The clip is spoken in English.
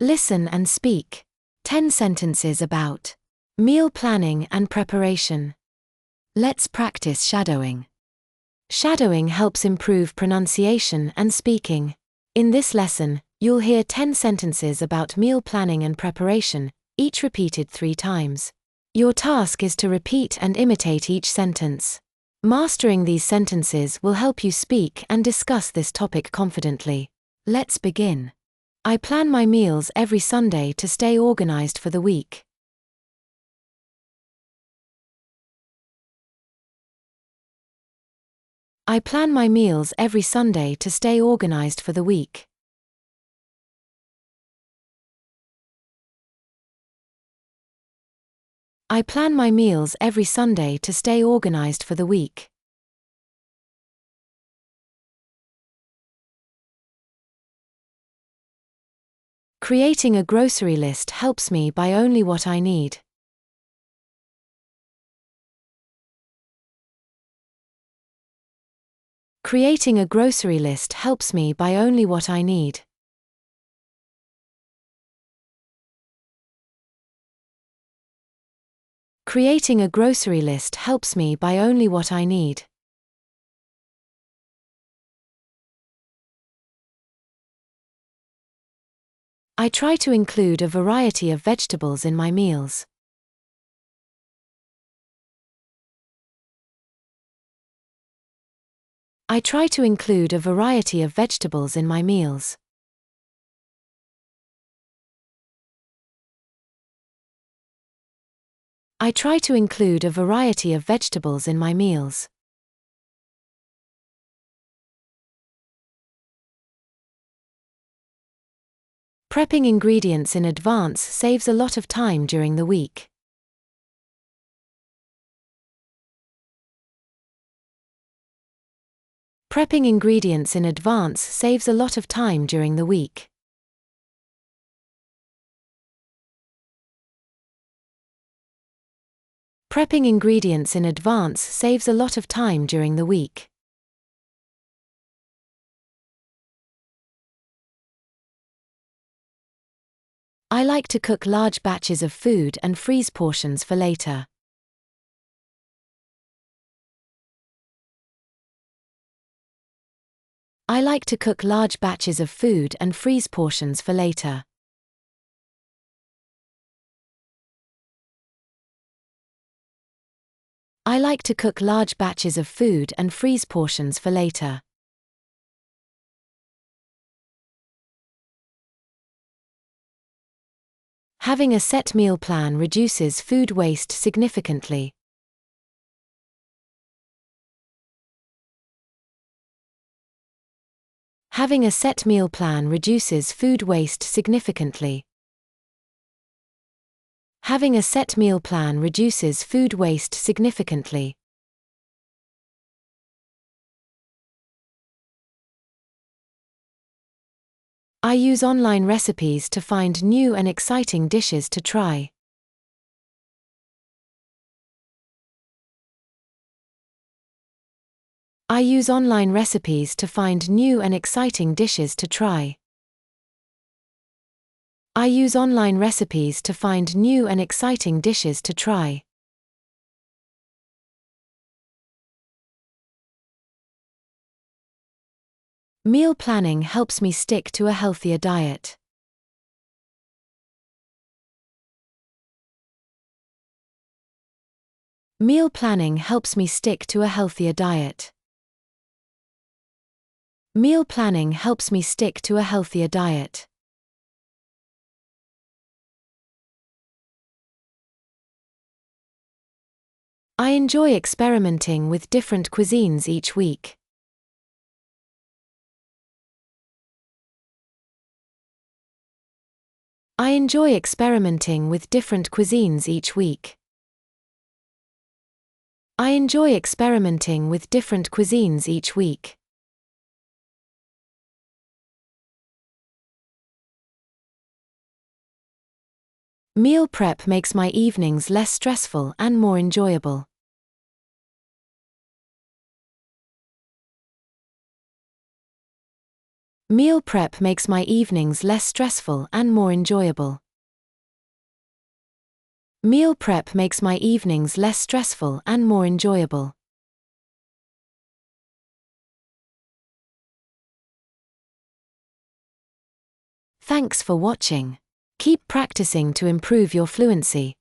Listen and speak. 10 sentences about meal planning and preparation. Let's practice shadowing. Shadowing helps improve pronunciation and speaking. In this lesson, you'll hear 10 sentences about meal planning and preparation, each repeated 3 times. Your task is to repeat and imitate each sentence. Mastering these sentences will help you speak and discuss this topic confidently. Let's begin. I plan my meals every Sunday to stay organized for the week. I plan my meals every Sunday to stay organized for the week. I plan my meals every Sunday to stay organized for the week. Creating a grocery list helps me buy only what I need. Creating a grocery list helps me buy only what I need. Creating a grocery list helps me buy only what I need. I try to include a variety of vegetables in my meals. I try to include a variety of vegetables in my meals. I try to include a variety of vegetables in my meals. Prepping ingredients in advance saves a lot of time during the week. Prepping ingredients in advance saves a lot of time during the week. Prepping ingredients in advance saves a lot of time during the week. I like to cook large batches of food and freeze portions for later. I like to cook large batches of food and freeze portions for later. I like to cook large batches of food and freeze portions for later. Having a set meal plan reduces food waste significantly. Having a set meal plan reduces food waste significantly. Having a set meal plan reduces food waste significantly. I use online recipes to find new and exciting dishes to try. I use online recipes to find new and exciting dishes to try. I use online recipes to find new and exciting dishes to try. Meal planning helps me stick to a healthier diet. Meal planning helps me stick to a healthier diet. Meal planning helps me stick to a healthier diet. I enjoy experimenting with different cuisines each week. I enjoy experimenting with different cuisines each week. I enjoy experimenting with different cuisines each week. Meal prep makes my evenings less stressful and more enjoyable. Meal prep makes my evenings less stressful and more enjoyable. Meal prep makes my evenings less stressful and more enjoyable. Thanks for watching. Keep practicing to improve your fluency.